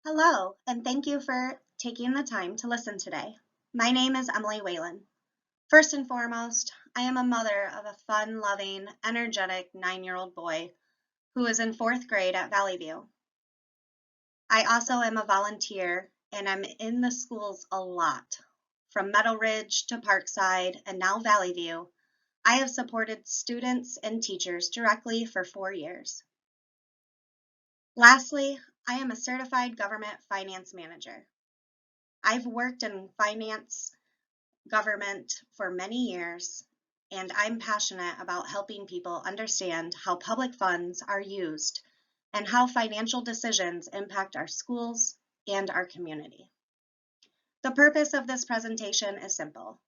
Hello, and thank you for taking the time to listen today. My name is Emily Whalen. First and foremost, I am a mother of a fun-loving, energetic 9-year-old boy who is in 4th grade at Valley View. I also am a volunteer, and I'm in the schools a lot. From Meadow Ridge to Parkside and now Valley View, I have supported students and teachers directly for 4 years. Lastly, I am a certified government finance manager. I've worked in finance government for many years, and I'm passionate about helping people understand how public funds are used and how financial decisions impact our schools and our community. The purpose of this presentation is simple: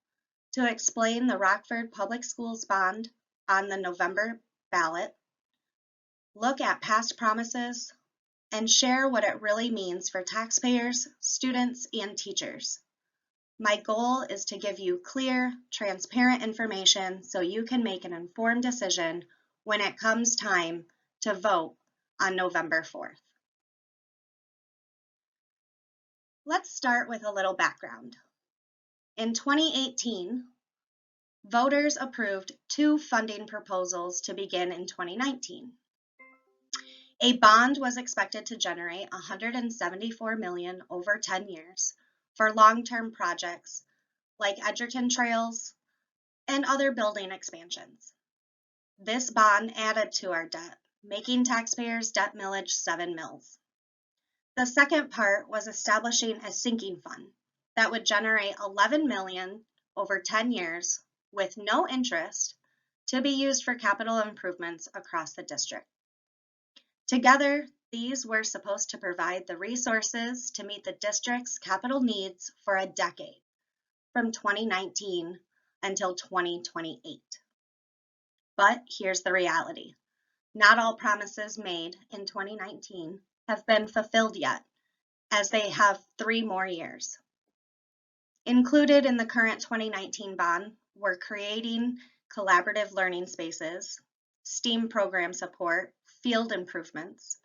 to explain the Rockford Public Schools bond on the November ballot, look at past promises, and share what it really means for taxpayers, students, and teachers. My goal is to give you clear, transparent information so you can make an informed decision when it comes time to vote on November 4th. Let's start with a little background. In 2018, voters approved 2 funding proposals to begin in 2019. A bond was expected to generate $174 million over 10 years for long-term projects like Edgerton Trails and other building expansions. This bond added to our debt, making taxpayers' debt millage 7 mils. The second part was establishing a sinking fund that would generate $11 million over 10 years with no interest to be used for capital improvements across the district. Together, these were supposed to provide the resources to meet the district's capital needs for a decade, from 2019 until 2028. But here's the reality. Not all promises made in 2019 have been fulfilled yet, as they have 3 more years. Included in the current 2019 bond were creating collaborative learning spaces, STEAM program support, field improvements,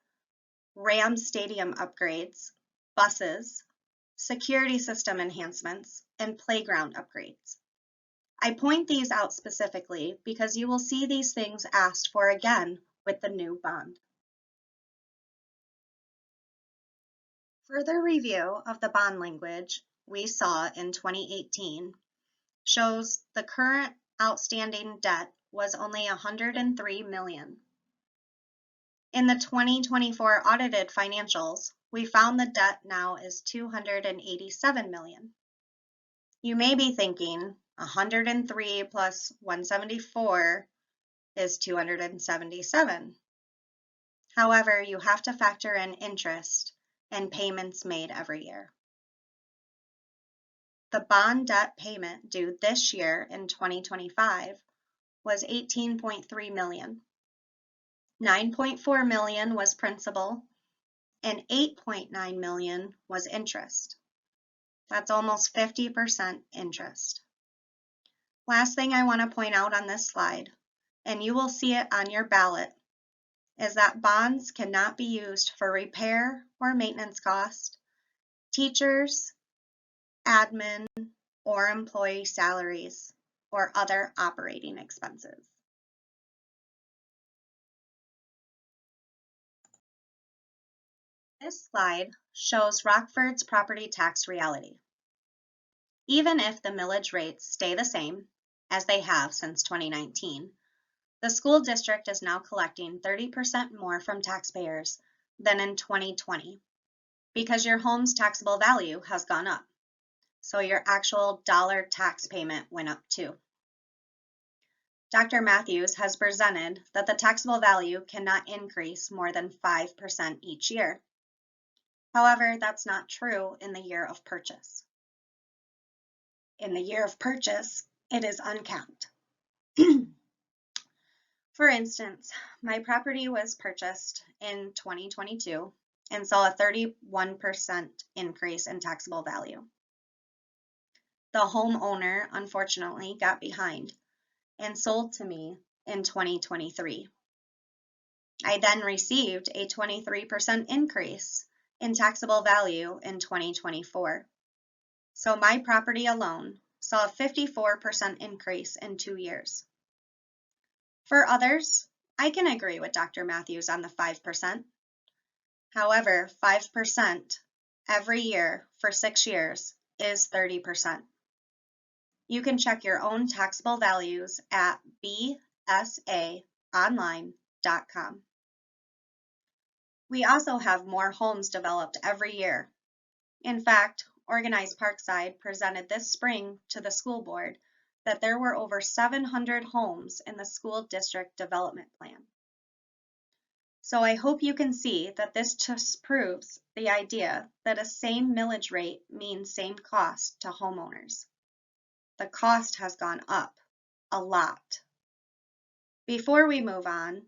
Rams stadium upgrades, buses, security system enhancements, and playground upgrades. I point these out specifically because you will see these things asked for again with the new bond. Further review of the bond language we saw in 2018 shows the current outstanding debt was only $103 million. In the 2024 audited financials, we found the debt now is $287 million. You may be thinking 103 plus 174 is 277. However, you have to factor in interest and payments made every year. The bond debt payment due this year in 2025 was $18.3 million. $9.4 million was principal and $8.9 million was interest. That's almost 50% interest. Last thing I want to point out on this slide, and you will see it on your ballot, is that bonds cannot be used for repair or maintenance cost, teachers, admin, or employee salaries, or other operating expenses. This slide shows Rockford's property tax reality. Even if the millage rates stay the same, as they have since 2019, the school district is now collecting 30% more from taxpayers than in 2020 because your home's taxable value has gone up, so your actual dollar tax payment went up too. Dr. Matthews has presented that the taxable value cannot increase more than 5% each year. However, that's not true in the year of purchase. In the year of purchase, it is uncapped. For instance, my property was purchased in 2022 and saw a 31% increase in taxable value. The homeowner, unfortunately, got behind and sold to me in 2023. I then received a 23% increase in taxable value in 2024. So my property alone saw a 54% increase in 2 years. For others, I can agree with Dr. Matthews on the 5%. However, 5% every year for 6 years is 30%. You can check your own taxable values at bsaonline.com. We also have more homes developed every year. In fact, Organized Parkside presented this spring to the school board that there were over 700 homes in the school district development plan. So I hope you can see that this just proves the idea that a same millage rate means same cost to homeowners. The cost has gone up a lot. Before we move on,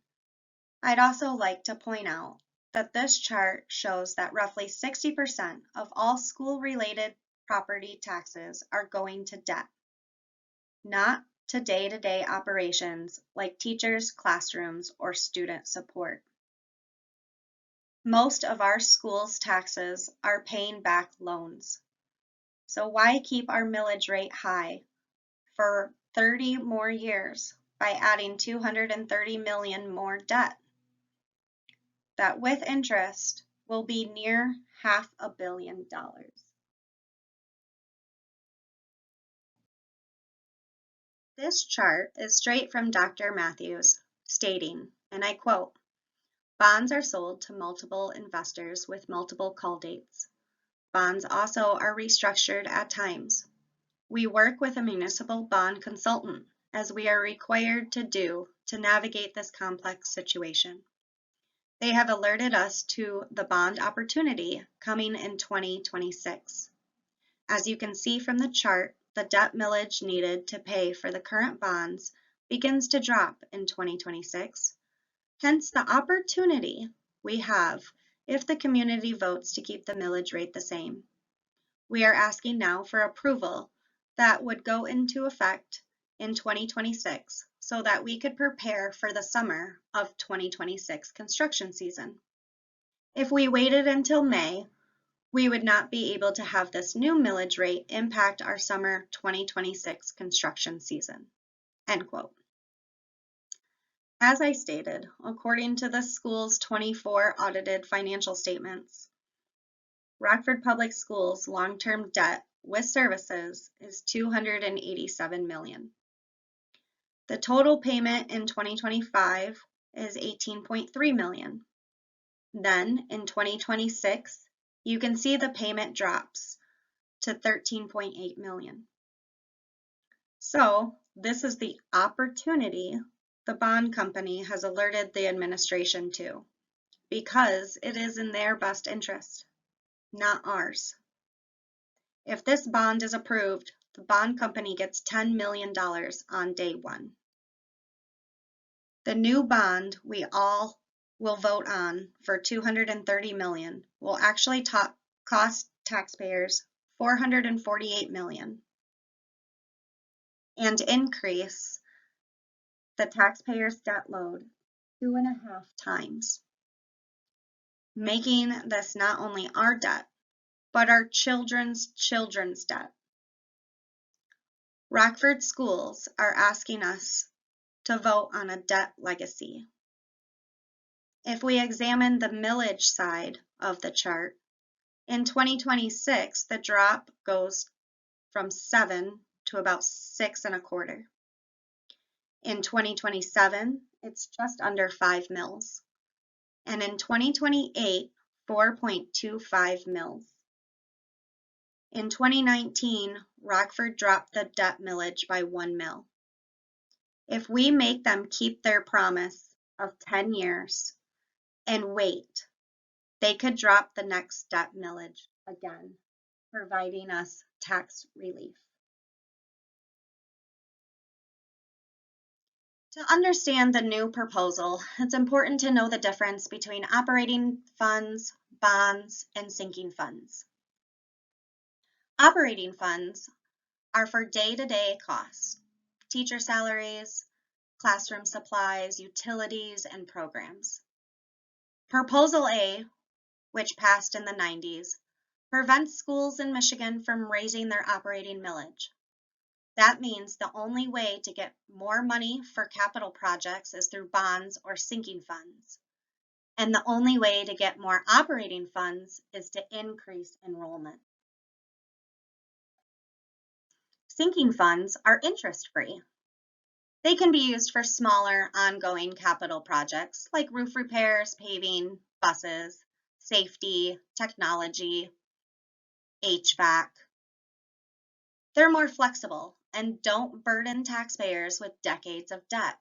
I'd also like to point out that this chart shows that roughly 60% of all school-related property taxes are going to debt, not to day-to-day operations like teachers, classrooms, or student support. Most of our schools' taxes are paying back loans. So why keep our millage rate high for 30 more years by adding $230 million more debt? That with interest will be near $500 million. This chart is straight from Dr. Matthews, stating, and I quote, "Bonds are sold to multiple investors with multiple call dates. Bonds also are restructured at times. We work with a municipal bond consultant, as we are required to do to navigate this complex situation. They have alerted us to the bond opportunity coming in 2026. As you can see from the chart, the debt millage needed to pay for the current bonds begins to drop in 2026. Hence the opportunity we have if the community votes to keep the millage rate the same. We are asking now for approval that would go into effect in 2026 so that we could prepare for the summer of 2026 construction season. If we waited until May, we would not be able to have this new millage rate impact our summer 2026 construction season." End quote. As I stated, according to the school's 24 audited financial statements, Rockford Public Schools' long-term debt with services is $287 million. The total payment in 2025 is $18.3 million. Then in 2026, you can see the payment drops to $13.8 million. So this is the opportunity the bond company has alerted the administration to, because it is in their best interest, not ours. If this bond is approved, the bond company gets $10 million on day one. The new bond we all will vote on for $230 million will actually cost taxpayers $448 million and increase the taxpayers' debt load 2.5 times, making this not only our debt, but our children's children's debt. Rockford schools are asking us to vote on a debt legacy. If we examine the millage side of the chart, in 2026, the drop goes from 7 to about 6.25. In 2027, it's just under 5 mils. And in 2028, 4.25 mils. In 2019, Rockford dropped the debt millage by 1 mil. If we make them keep their promise of 10 years and wait, they could drop the next debt millage again, providing us tax relief. To understand the new proposal, it's important to know the difference between operating funds, bonds, and sinking funds. Operating funds are for day-to-day costs, teacher salaries, classroom supplies, utilities, and programs. Proposal A which passed in the 90s, prevents schools in Michigan from raising their operating millage. That means the only way to get more money for capital projects is through bonds or sinking funds. And the only way to get more operating funds is to increase enrollment. Sinking funds are interest-free. They can be used for smaller, ongoing capital projects like roof repairs, paving, buses, safety, technology, HVAC. They're more flexible and don't burden taxpayers with decades of debt.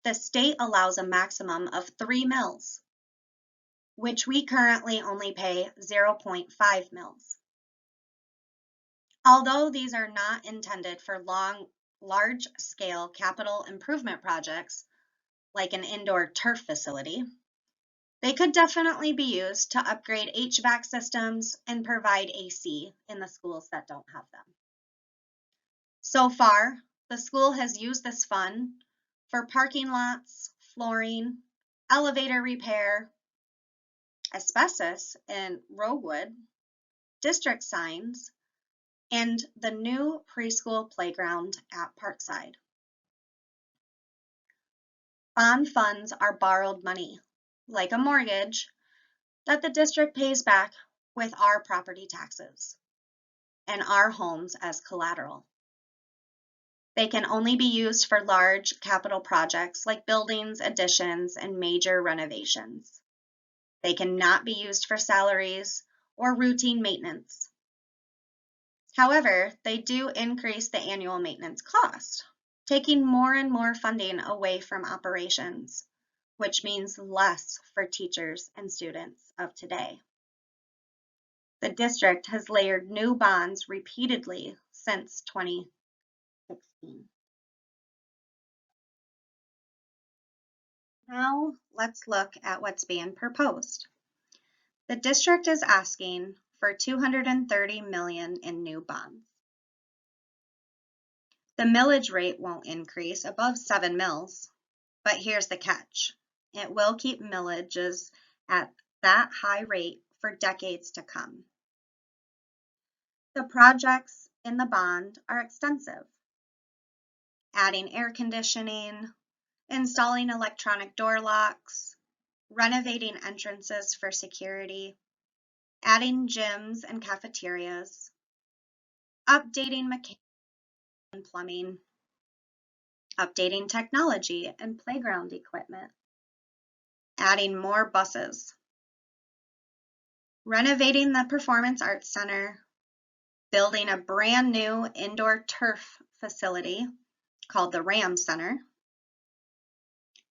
The state allows a maximum of 3 mills, which we currently only pay 0.5 mills. Although these are not intended for large-scale capital improvement projects, like an indoor turf facility, they could definitely be used to upgrade HVAC systems and provide AC in the schools that don't have them. So far, the school has used this fund for parking lots, flooring, elevator repair, asbestos in roadwood, district signs, and the new preschool playground at Parkside. Bond funds are borrowed money, like a mortgage, that the district pays back with our property taxes and our homes as collateral. They can only be used for large capital projects like buildings, additions, and major renovations. They cannot be used for salaries or routine maintenance. However, they do increase the annual maintenance cost, taking more and more funding away from operations, which means less for teachers and students of today. The district has layered new bonds repeatedly since 2016. Now let's look at what's being proposed. The district is asking for $230 million in new bonds. The millage rate won't increase above 7 mills, but here's the catch. It will keep millages at that high rate for decades to come. The projects in the bond are extensive. Adding air conditioning, installing electronic door locks, renovating entrances for security, adding gyms and cafeterias, updating mechanical and plumbing, updating technology and playground equipment, adding more buses, renovating the Performance Arts Center, building a brand new indoor turf facility called the RAM Center,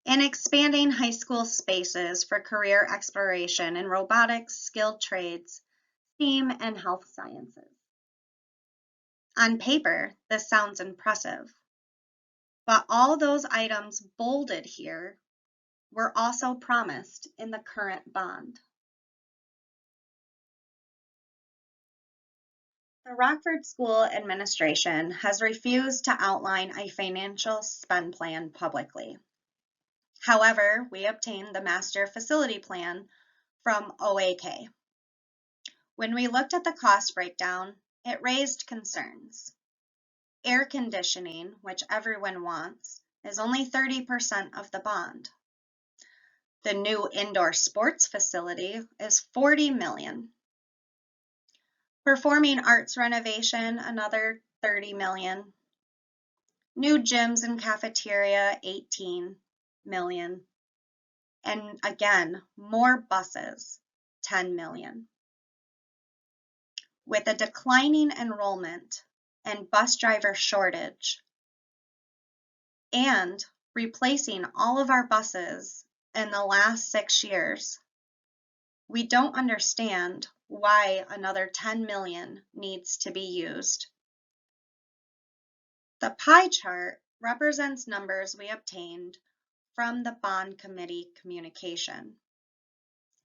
and expanding high school spaces for career exploration in robotics, skilled trades, STEAM, and health sciences. On paper, this sounds impressive, but all those items bolded here were also promised in the current bond. The Rockford School Administration has refused to outline a financial spend plan publicly. However, we obtained the Master Facility Plan from OAK. When we looked at the cost breakdown, it raised concerns. Air conditioning, which everyone wants, is only 30% of the bond. The new indoor sports facility is $40 million. Performing arts renovation, another $30 million. New gyms and cafeteria, $18 million. And again, more buses, $10 million. With a declining enrollment and bus driver shortage, and replacing all of our buses in the last 6 years, we don't understand why another $10 million needs to be used. The pie chart represents numbers we obtained from the bond committee communication.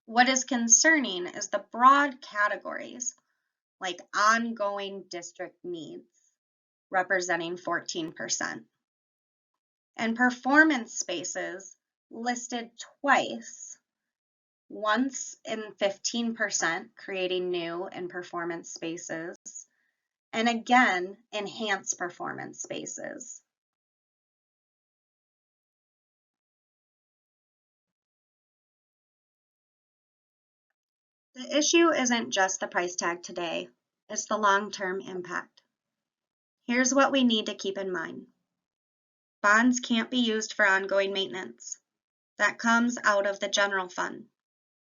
What is concerning is the broad categories like ongoing district needs, representing 14%, and performance spaces listed twice once in 15% creating new and performance spaces, and again enhance performance spaces. The issue isn't just the price tag today, it's the long-term impact. Here's what we need to keep in mind. Bonds can't be used for ongoing maintenance. That comes out of the general fund,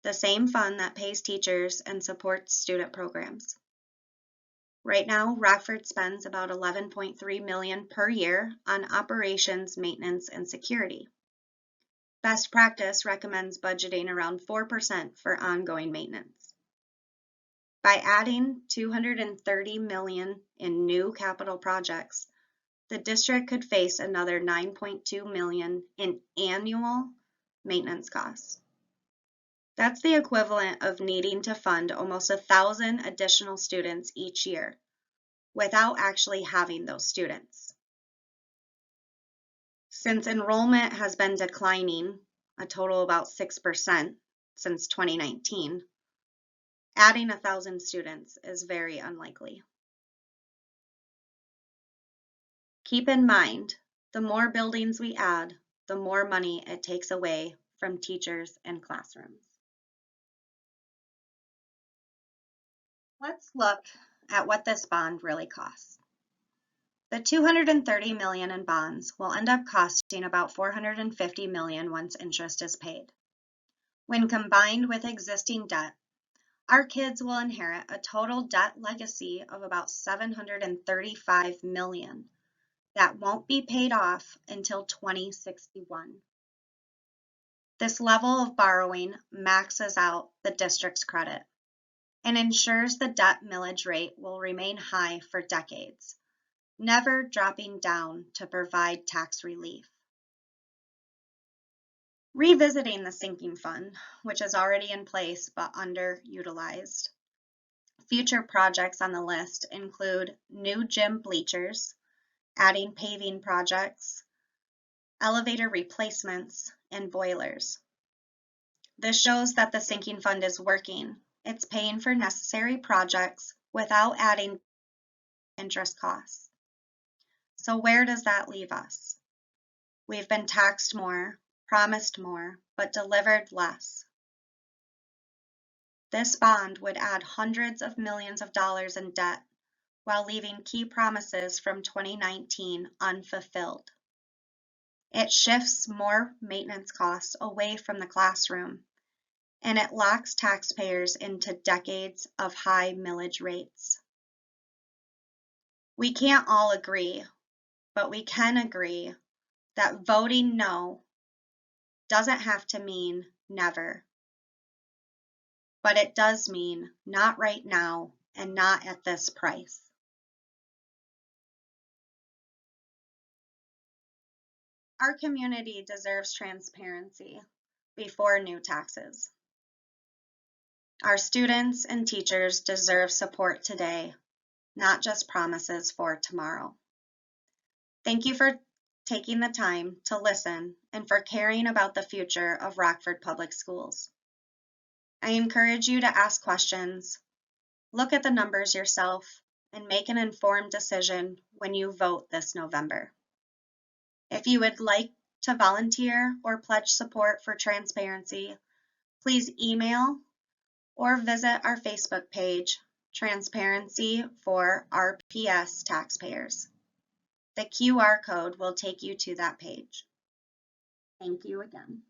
the same fund that pays teachers and supports student programs. Right now, Rockford spends about $11.3 million per year on operations, maintenance, and security. Best practice recommends budgeting around 4% for ongoing maintenance. By adding $230 million in new capital projects, the district could face another $9.2 million in annual maintenance costs. That's the equivalent of needing to fund almost 1,000 additional students each year without actually having those students. Since enrollment has been declining a total about 6% since 2019, adding 1,000 students is very unlikely. Keep in mind, the more buildings we add, the more money it takes away from teachers and classrooms. Let's look at what this bond really costs. The $230 million in bonds will end up costing about $450 million once interest is paid. When combined with existing debt, our kids will inherit a total debt legacy of about $735 million that won't be paid off until 2061. This level of borrowing maxes out the district's credit and ensures the debt millage rate will remain high for decades, never dropping down to provide tax relief. Revisiting the sinking fund, which is already in place but underutilized. Future projects on the list include new gym bleachers, adding paving projects, elevator replacements, and boilers. This shows that the sinking fund is working. It's paying for necessary projects without adding interest costs. So where does that leave us? We've been taxed more, promised more, but delivered less. This bond would add hundreds of millions of dollars in debt while leaving key promises from 2019 unfulfilled. It shifts more maintenance costs away from the classroom, and it locks taxpayers into decades of high millage rates. We can't all agree, but we can agree that voting no doesn't have to mean never, but it does mean not right now and not at this price. Our community deserves transparency before new taxes. Our students and teachers deserve support today, not just promises for tomorrow. Thank you for taking the time to listen and for caring about the future of Rockford Public Schools. I encourage you to ask questions, look at the numbers yourself, and make an informed decision when you vote this November. If you would like to volunteer or pledge support for transparency, please email or visit our Facebook page, Transparency for RPS Taxpayers. The QR code will take you to that page. Thank you again.